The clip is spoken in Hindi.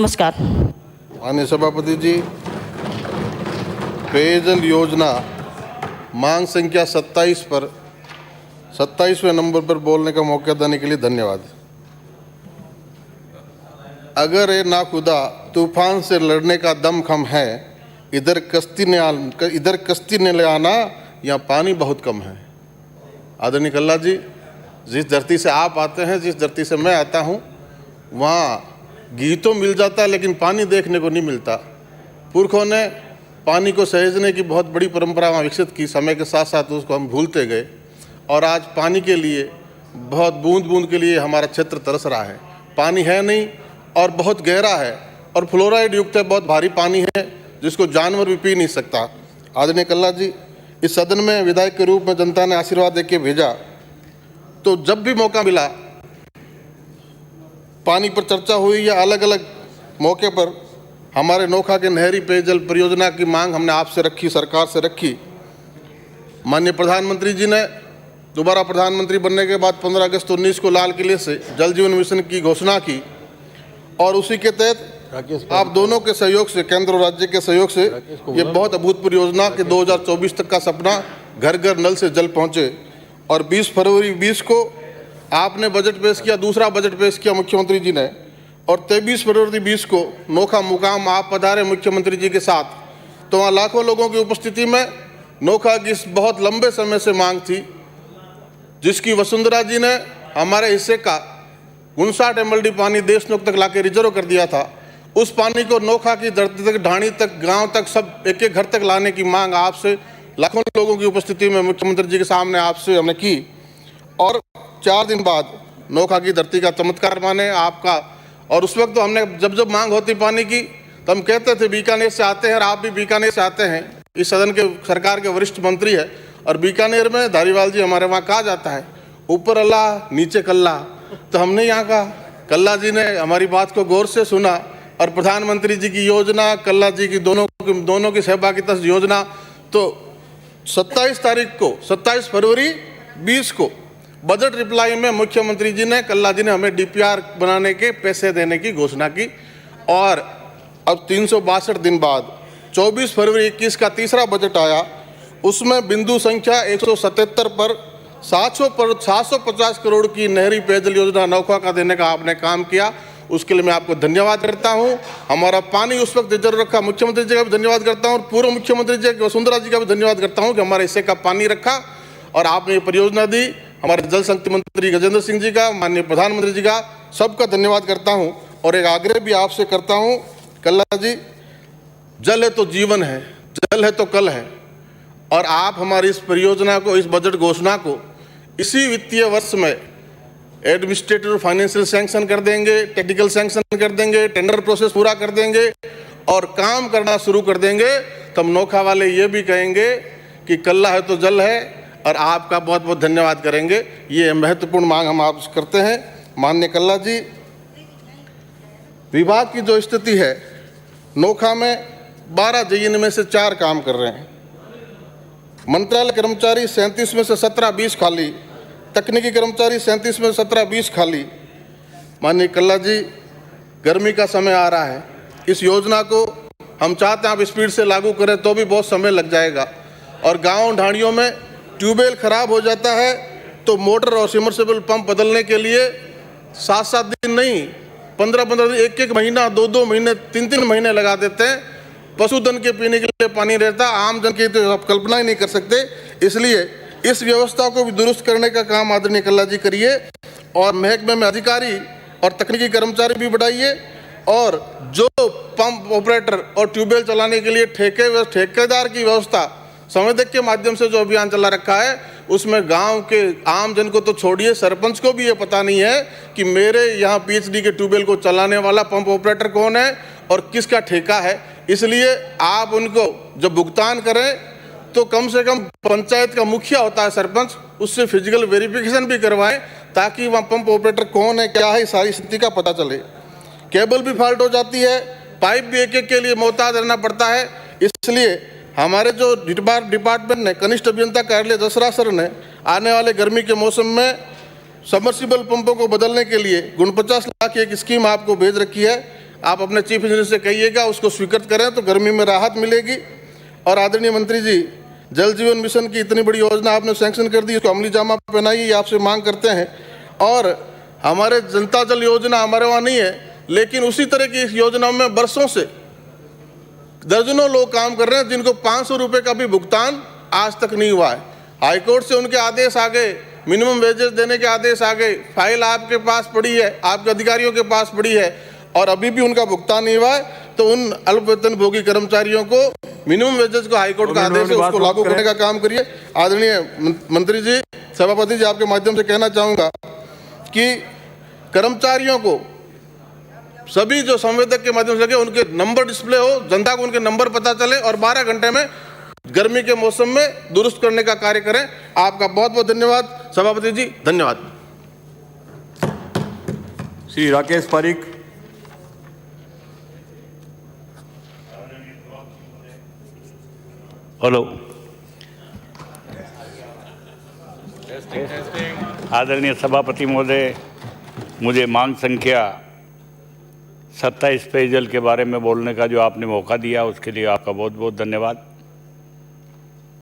नमस्कार। माननीय सभापति जी, पेयजल योजना मांग संख्या 27 पर 27वें नंबर पर बोलने का मौका देने के लिए धन्यवाद। अगर ये नाखुदा तूफान से लड़ने का दम कम है, इधर कश्ती ने ले आना, यहाँ पानी बहुत कम है। आदरणीय कल्ला जी, जिस धरती से आप आते हैं, जिस धरती से मैं आता हूँ, वहाँ घी तो मिल जाता है लेकिन पानी देखने को नहीं मिलता। पुरखों ने पानी को सहेजने की बहुत बड़ी परंपरा वहाँ विकसित की, समय के साथ साथ उसको हम भूलते गए और आज पानी के लिए, बहुत बूंद बूंद के लिए हमारा क्षेत्र तरस रहा है। पानी है नहीं और बहुत गहरा है और फ्लोराइड युक्त है, बहुत भारी पानी है जिसको जानवर भी पी नहीं सकता। आदरणीय कल्ला जी, इस सदन में विधायक के रूप में जनता ने आशीर्वाद देके भेजा, तो जब भी मौका मिला पानी पर चर्चा हुई या अलग अलग मौके पर हमारे नोखा के नहरी पेयजल परियोजना की मांग हमने आपसे रखी, सरकार से रखी। माननीय प्रधानमंत्री जी ने दोबारा प्रधानमंत्री बनने के बाद 15 अगस्त 19 को लाल किले से जल जीवन मिशन की घोषणा की और उसी के तहत आप दोनों के सहयोग से, केंद्र और राज्य के सहयोग से, ये बहुत अभूतपूर्व योजना कि 2024 तक का सपना घर घर नल से जल पहुँचे। और 20 फरवरी 20 को आपने बजट पेश किया, दूसरा बजट पेश किया मुख्यमंत्री जी ने, और 23 फरवरी 20 को नोखा मुकाम आप पधारे मुख्यमंत्री जी के साथ। तो वहाँ लाखों लोगों की उपस्थिति में नोखा की इस बहुत लंबे समय से मांग थी, जिसकी वसुंधरा जी ने हमारे हिस्से का 59 MLD पानी देशनोक तक लाके रिजर्व कर दिया था। उस पानी को नोखा की धरती तक, ढाणी तक, गाँव तक, सब एक एक घर तक लाने की मांग आपसे लाखों लोगों की उपस्थिति में मुख्यमंत्री जी के सामने आपसे हमने की। और 4 दिन बाद नोखा की धरती का चमत्कार माने आपका। और उस वक्त तो हमने जब मांग होती पानी की तो हम कहते थे बीकानेर से आते हैं, और आप भी बीकानेर से आते हैं, इस सदन के सरकार के वरिष्ठ मंत्री है, और बीकानेर में धारीवाल जी हमारे वहाँ कहा जाता है ऊपर अल्लाह नीचे कल्ला। तो हमने यहाँ कहा, कल्ला जी ने हमारी बात को गौर से सुना और प्रधानमंत्री जी की योजना, कल्ला जी की दोनों की सहभागिता से योजना, तो 27 फरवरी 20 को बजट रिप्लाई में मुख्यमंत्री जी ने, कल्ला जी ने हमें DPR बनाने के पैसे देने की घोषणा की। और अब 362 दिन बाद 24 फरवरी 21 का तीसरा बजट आया, उसमें बिंदु संख्या 177 पर 750 करोड़ की नहरी पेयजल योजना नौखा का देने का आपने काम किया। उसके लिए मैं आपको धन्यवाद करता हूं। हमारा पानी उस वक्त रिजर्व रखा, मुख्यमंत्री जी का भी धन्यवाद करता हूं और पूर्व मुख्यमंत्री जी वसुंधरा जी का भी धन्यवाद करता हूं कि हमारे हिस्से का पानी रखा और आपने ये परियोजना दी। हमारे जल शक्ति मंत्री गजेंद्र सिंह जी का, माननीय प्रधानमंत्री जी का, सबका धन्यवाद करता हूं। और एक आग्रह भी आपसे करता हूं, कल्ला जी, जल है तो जीवन है, जल है तो कल है। और आप हमारी इस परियोजना को, इस बजट घोषणा को इसी वित्तीय वर्ष में एडमिनिस्ट्रेटिव फाइनेंशियल सैंक्शन कर देंगे, टेक्निकल सैंक्शन कर देंगे, टेंडर प्रोसेस पूरा कर देंगे और काम करना शुरू कर देंगे। तो हम नोखा वाले ये भी कहेंगे कि कल्ला है तो जल है, और आपका बहुत बहुत धन्यवाद करेंगे। ये महत्वपूर्ण मांग हम आपसे करते हैं। माननीय कल्ला जी, विभाग की जो स्थिति है, नोखा में 12 JN में से 4 काम कर रहे हैं। मंत्रालय कर्मचारी 37 में से 17-20 खाली, तकनीकी कर्मचारी 37 में 17-20 खाली। माननीय कल्ला जी, गर्मी का समय आ रहा है, इस योजना को हम चाहते हैं आप स्पीड से लागू करें तो भी बहुत समय लग जाएगा। और गांव ढाणियों में ट्यूबवेल खराब हो जाता है तो मोटर और सबमर्सिबल पंप बदलने के लिए 7-7 दिन नहीं, 15-15 दिन, 1-1 महीना, 2-2 महीने, 3-3 महीने लगा देते हैं। पशुधन के पीने के लिए पानी रहता, आम जन की तो आप कल्पना ही नहीं कर सकते। इसलिए इस व्यवस्था को भी दुरुस्त करने का काम आदरणीय कल्ला जी करिए और महकमे में अधिकारी और तकनीकी कर्मचारी भी बढ़ाइए। और जो पंप ऑपरेटर और ट्यूबवेल चलाने के लिए ठेकेदार की व्यवस्था संवेदक के माध्यम से जो अभियान चला रखा है, उसमें गांव के आम जन को तो छोड़िए, सरपंच को भी ये पता नहीं है कि मेरे यहाँ PhD के ट्यूबवेल को चलाने वाला पंप ऑपरेटर कौन है और किसका ठेका है। इसलिए आप उनको जब भुगतान करें तो कम से कम पंचायत का मुखिया होता है सरपंच, उससे फिजिकल वेरिफिकेशन भी करवाएं ताकि वहाँ पंप ऑपरेटर कौन है, क्या है, सारी स्थिति का पता चले। केबल भी फॉल्ट हो जाती है, पाइप भी एक के लिए मोहताज रहना पड़ता है। इसलिए हमारे जो डिपार्टमेंट ने, कनिष्ठ अभियंता कार्यालय दसरा सर ने आने वाले गर्मी के मौसम में सबमर्सिबल पंपों को बदलने के लिए 49 लाख की एक स्कीम आपको भेज रखी है। आप अपने चीफ इंजीनियर से कहिएगा उसको स्वीकृत करें तो गर्मी में राहत मिलेगी। और आदरणीय मंत्री जी, जल जीवन मिशन की इतनी बड़ी योजना आपने सैंक्शन कर दी, इसको अमली जामा पहनाइए, ये आपसे मांग करते हैं। और हमारे जनता जल योजना हमारे वहाँ नहीं है, लेकिन उसी तरह की इस योजना में वर्षों से दर्जनों लोग काम कर रहे हैं जिनको 500 रुपये का भी भुगतान आज तक नहीं हुआ है। हाईकोर्ट से उनके आदेश आ गए, मिनिमम वेजेस देने के आदेश आ गए, फाइल आपके पास पड़ी है, आपके अधिकारियों के पास पड़ी है, और अभी भी उनका भुगतान नहीं हुआ है। तो उन अल्प वेतन भोगी कर्मचारियों को मिनिमम वेजेस को हाईकोर्ट का आदेश है उसको लागू करने का काम करिए। आदरणीय मंत्री जी, सभापति जी, आपके माध्यम से कहना चाहूँगा कि कर्मचारियों को सभी जो संवेदक के माध्यम से लगे उनके नंबर डिस्प्ले हो, जनता को उनके नंबर पता चले और 12 घंटे में गर्मी के मौसम में दुरुस्त करने का कार्य करें। आपका बहुत बहुत धन्यवाद सभापति जी, धन्यवाद। श्री राकेश पारीक। हेलो, आदरणीय सभापति महोदय, मुझे मांग संख्या 27 पेयजल के बारे में बोलने का जो आपने मौका दिया उसके लिए आपका बहुत बहुत धन्यवाद।